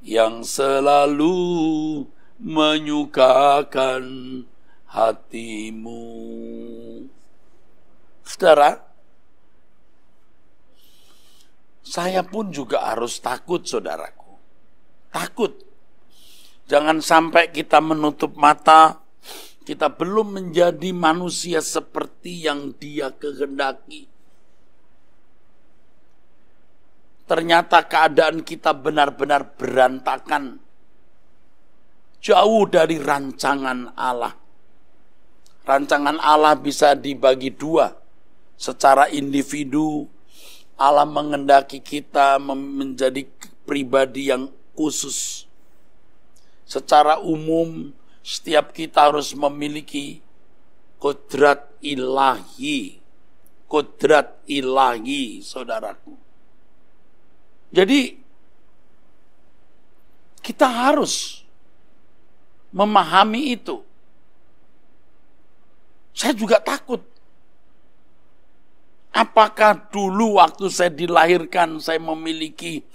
yang selalu menyukakan hatimu. Saudara, saya pun juga harus takut, saudaraku. Takut. Jangan sampai kita menutup mata, kita belum menjadi manusia seperti yang Dia kehendaki. Ternyata keadaan kita benar-benar berantakan, jauh dari rancangan Allah. Rancangan Allah bisa dibagi dua. Secara individu, Allah menghendaki kita menjadi pribadi yang khusus. Secara umum, setiap kita harus memiliki kodrat ilahi, saudaraku. Jadi, kita harus memahami itu. Saya juga takut. Apakah dulu waktu saya dilahirkan, saya memiliki,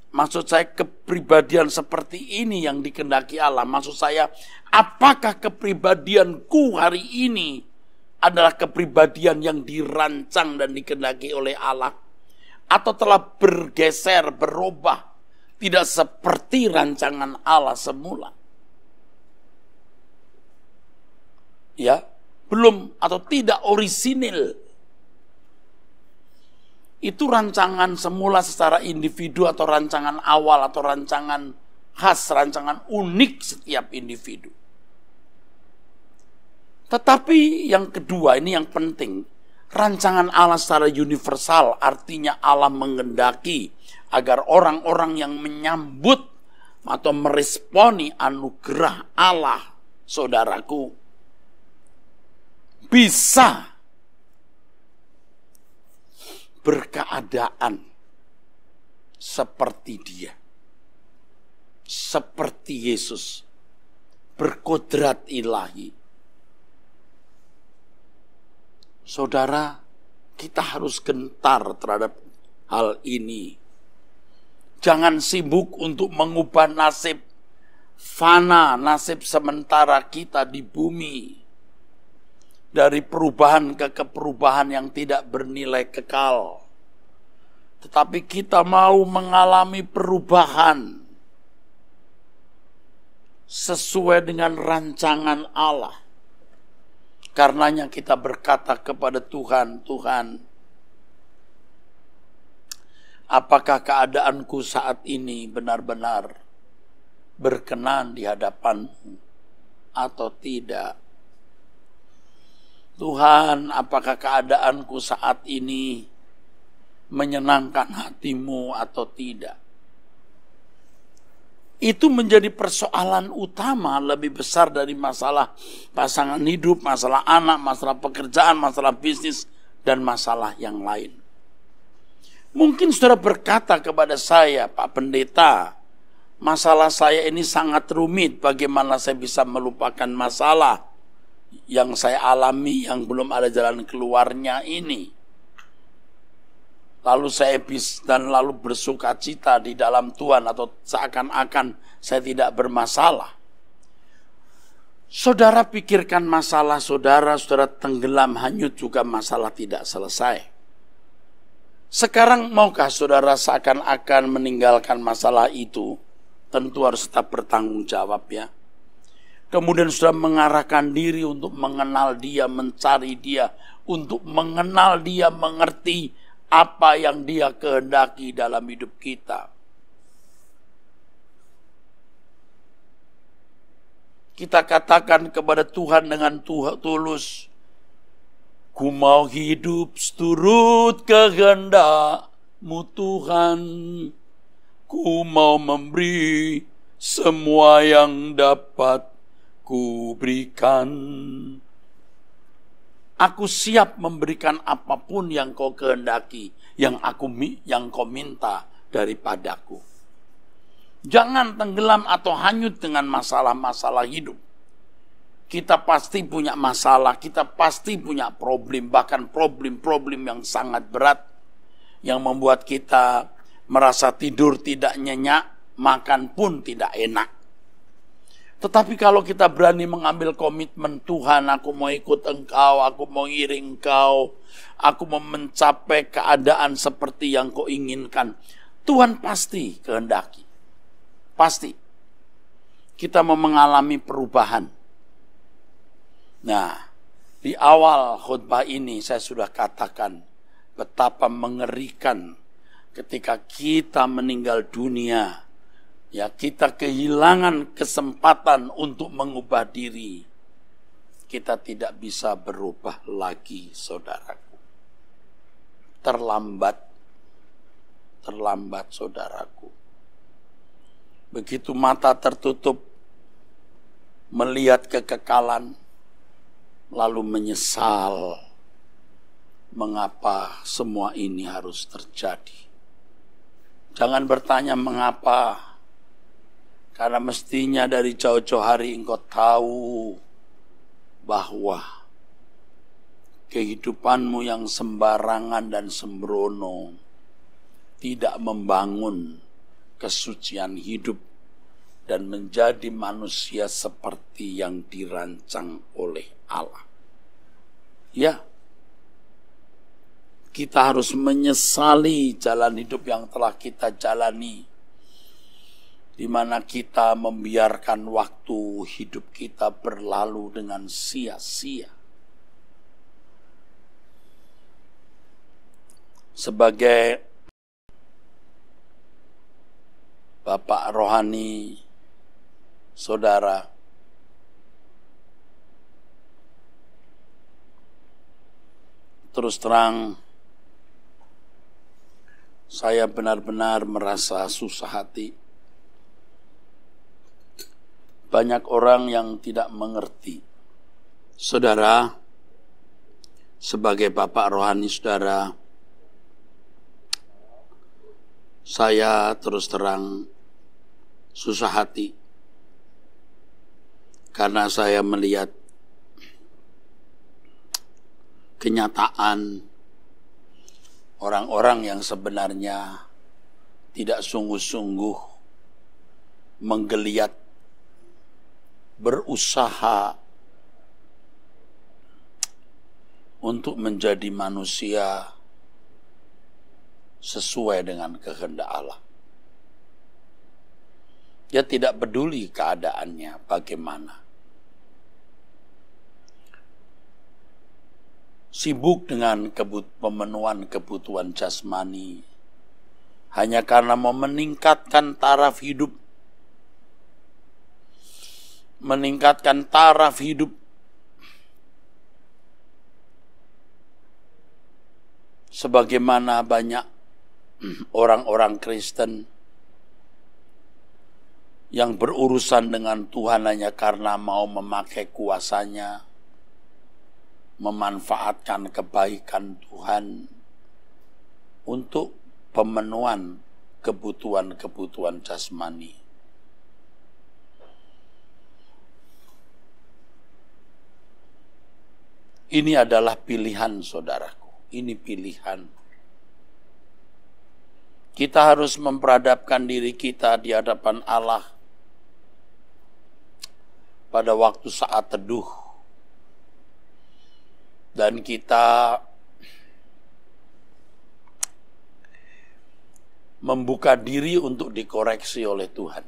maksud saya kepribadian seperti ini yang dikehendaki Allah. Maksud saya, apakah kepribadianku hari ini adalah kepribadian yang dirancang dan dikehendaki oleh Allah? Atau telah bergeser, berubah, tidak seperti rancangan Allah semula? Ya, belum atau tidak orisinil. Itu rancangan semula secara individu atau rancangan awal atau rancangan khas, rancangan unik setiap individu. Tetapi yang kedua, ini yang penting, rancangan Allah secara universal, artinya Allah menghendaki agar orang-orang yang menyambut atau meresponi anugerah Allah, saudaraku, bisa berkeadaan seperti Dia, seperti Yesus, berkodrat ilahi. Saudara, kita harus gentar terhadap hal ini. Jangan sibuk untuk mengubah nasib fana, nasib sementara kita di bumi, dari perubahan ke perubahan yang tidak bernilai kekal. Tetapi kita mau mengalami perubahan sesuai dengan rancangan Allah. Karenanya kita berkata kepada Tuhan, Tuhan, apakah keadaanku saat ini benar-benar berkenan di hadapan-Mu atau tidak? Tuhan, apakah keadaanku saat ini menyenangkan hati-Mu atau tidak? Itu menjadi persoalan utama lebih besar dari masalah pasangan hidup, masalah anak, masalah pekerjaan, masalah bisnis, dan masalah yang lain. Mungkin saudara berkata kepada saya, Pak Pendeta, masalah saya ini sangat rumit, bagaimana saya bisa melupakan masalah yang saya alami yang belum ada jalan keluarnya ini. Lalu saya lalu bersuka cita di dalam Tuhan, atau seakan-akan saya tidak bermasalah. Saudara pikirkan masalah saudara tenggelam hanyut juga masalah tidak selesai. Sekarang maukah saudara seakan-akan meninggalkan masalah itu? Tentu harus tetap bertanggung jawab ya. Kemudian saudara mengarahkan diri untuk mengenal Dia, mencari Dia, untuk mengenal Dia, mengerti apa yang Dia kehendaki dalam hidup kita. Kita katakan kepada Tuhan dengan tulus, ku mau hidup seturut kehendak-Mu Tuhan, ku mau memberi semua yang dapat ku berikan. Aku siap memberikan apapun yang Kau kehendaki, yang Kau minta daripadaku. Jangan tenggelam atau hanyut dengan masalah-masalah hidup. Kita pasti punya masalah, kita pasti punya problem, bahkan problem-problem yang sangat berat, yang membuat kita merasa tidur tidak nyenyak, makan pun tidak enak. Tetapi kalau kita berani mengambil komitmen, Tuhan, aku mau ikut Engkau, aku mau iring Engkau, aku mau mencapai keadaan seperti yang Kau inginkan, Tuhan pasti kehendaki. Pasti. Kita mau mengalami perubahan. Nah, di awal khutbah ini saya sudah katakan betapa mengerikan ketika kita meninggal dunia. Ya, kita kehilangan kesempatan untuk mengubah diri. Kita tidak bisa berubah lagi, saudaraku. Terlambat, saudaraku. Begitu mata tertutup, melihat kekekalan, lalu menyesal mengapa semua ini harus terjadi. Jangan bertanya mengapa, karena mestinya dari jauh-jauh hari engkau tahu bahwa kehidupanmu yang sembarangan dan sembrono tidak membangun kesucian hidup dan menjadi manusia seperti yang dirancang oleh Allah. Ya, kita harus menyesali jalan hidup yang telah kita jalani, di mana kita membiarkan waktu hidup kita berlalu dengan sia-sia. Sebagai Bapak rohani, saudara, terus terang, saya benar-benar merasa susah hati. Banyak orang yang tidak mengerti. Saudara, sebagai Bapak rohani saudara, saya terus terang susah hati karena saya melihat kenyataan orang-orang yang sebenarnya tidak sungguh-sungguh menggeliat berusaha untuk menjadi manusia sesuai dengan kehendak Allah. Dia tidak peduli keadaannya bagaimana. Sibuk dengan pemenuhan kebutuhan jasmani hanya karena mau meningkatkan taraf hidup. Meningkatkan taraf hidup. Sebagaimana banyak orang-orang Kristen yang berurusan dengan Tuhan hanya karena mau memakai kuasanya, memanfaatkan kebaikan Tuhan untuk pemenuhan kebutuhan-kebutuhan jasmani. Ini adalah pilihan, saudaraku. Ini pilihan. Kita harus memperadabkan diri kita di hadapan Allah pada waktu saat teduh. Dan kita membuka diri untuk dikoreksi oleh Tuhan.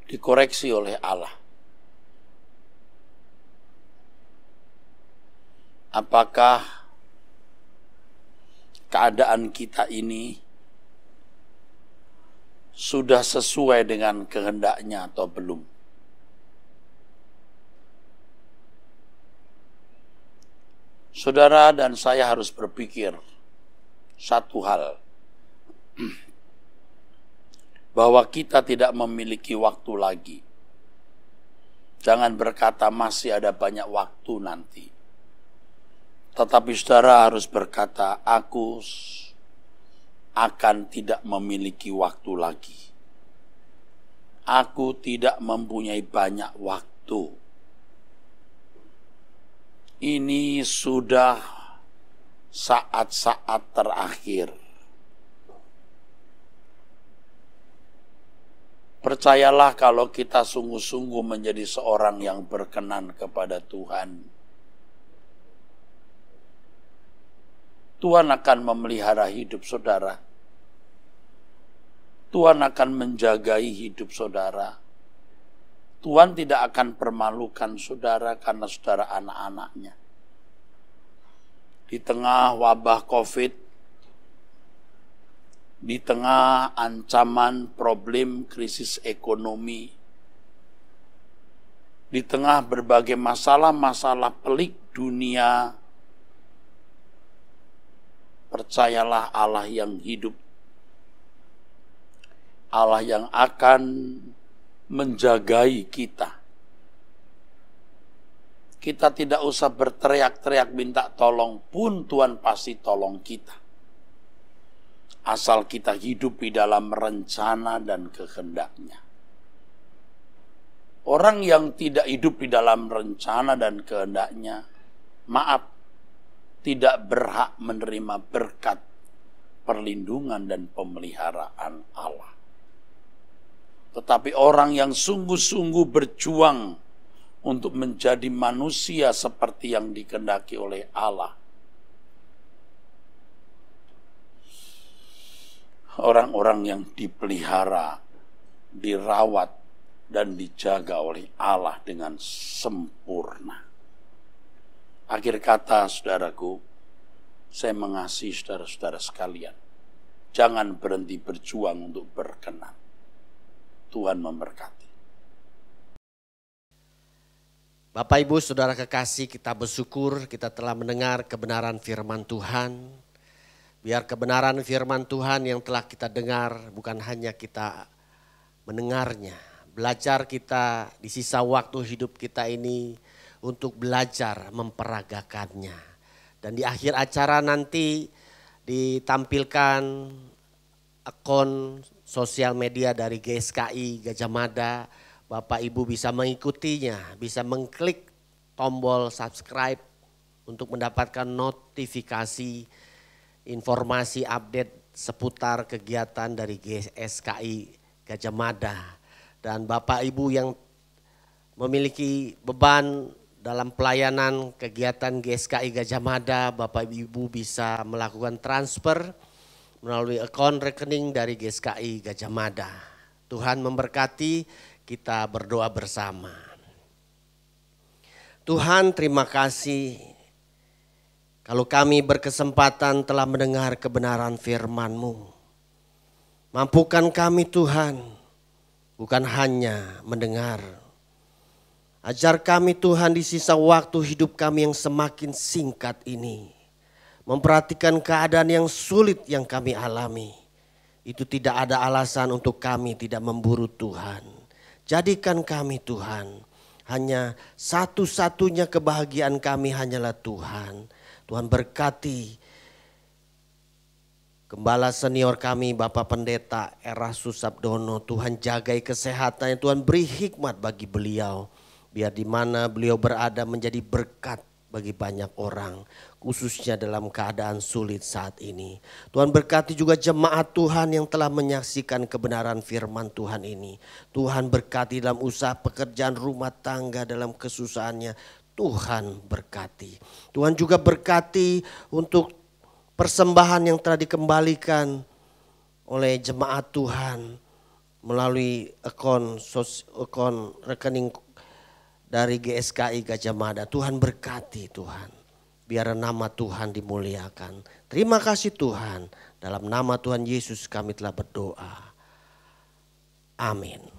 Dikoreksi oleh Allah. Apakah keadaan kita ini sudah sesuai dengan kehendaknya atau belum? Saudara dan saya harus berpikir satu hal, bahwa kita tidak memiliki waktu lagi. Jangan berkata masih ada banyak waktu nanti. Tetapi saudara harus berkata, aku akan tidak memiliki waktu lagi. Aku tidak mempunyai banyak waktu. Ini sudah saat-saat terakhir. Percayalah kalau kita sungguh-sungguh menjadi seorang yang berkenan kepada Tuhan, Tuhan akan memelihara hidup saudara. Tuhan akan menjagai hidup saudara. Tuhan tidak akan permalukan saudara karena saudara anak-anaknya. Di tengah wabah COVID, di tengah ancaman problem krisis ekonomi, di tengah berbagai masalah-masalah pelik dunia, percayalah Allah yang hidup, Allah yang akan menjagai kita. Kita tidak usah berteriak-teriak minta tolong pun Tuhan pasti tolong kita. Asal kita hidup di dalam rencana dan kehendaknya. Orang yang tidak hidup di dalam rencana dan kehendaknya, maaf, tidak berhak menerima berkat, perlindungan dan pemeliharaan Allah. Tetapi orang yang sungguh-sungguh berjuang untuk menjadi manusia seperti yang dikehendaki oleh Allah, orang-orang yang dipelihara, dirawat, dan dijaga oleh Allah dengan sempurna. Akhir kata, saudaraku, saya mengasihi saudara-saudara sekalian. Jangan berhenti berjuang untuk berkenan. Tuhan memberkati. Bapak Ibu Saudara kekasih, kita bersyukur kita telah mendengar kebenaran firman Tuhan. Biar kebenaran firman Tuhan yang telah kita dengar bukan hanya kita mendengarnya. Belajar kita di sisa waktu hidup kita ini untuk belajar memperagakannya. Dan di akhir acara nanti ditampilkan akun sosial media dari GSKI Gajah Mada. Bapak Ibu bisa mengikutinya, bisa mengklik tombol subscribe untuk mendapatkan notifikasi informasi update seputar kegiatan dari GSKI Gajah Mada. Dan Bapak Ibu yang memiliki beban dalam pelayanan kegiatan GSKI Gajah Mada, Bapak Ibu bisa melakukan transfer melalui akun rekening dari GSKI Gajah Mada. Tuhan memberkati, kita berdoa bersama. Tuhan, terima kasih kalau kami berkesempatan telah mendengar kebenaran firman-Mu. Mampukan kami Tuhan, bukan hanya mendengar. Ajar kami Tuhan di sisa waktu hidup kami yang semakin singkat ini, memperhatikan keadaan yang sulit yang kami alami. Itu tidak ada alasan untuk kami tidak memburu Tuhan. Jadikan kami Tuhan, hanya satu-satunya kebahagiaan kami hanyalah Tuhan. Tuhan berkati Gembala senior kami Bapak Pendeta Erastus Sabdono. Tuhan jagai kesehatannya, Tuhan beri hikmat bagi beliau. Biar di mana beliau berada menjadi berkat bagi banyak orang, khususnya dalam keadaan sulit saat ini. Tuhan berkati juga jemaat Tuhan yang telah menyaksikan kebenaran firman Tuhan ini. Tuhan berkati dalam usaha pekerjaan rumah tangga, dalam kesusahannya. Tuhan berkati. Tuhan juga berkati untuk persembahan yang telah dikembalikan oleh jemaat Tuhan melalui akun rekening dari GSKI Gajah Mada. Tuhan berkati Tuhan. Biar nama Tuhan dimuliakan. Terima kasih Tuhan. Dalam nama Tuhan Yesus kami telah berdoa. Amin.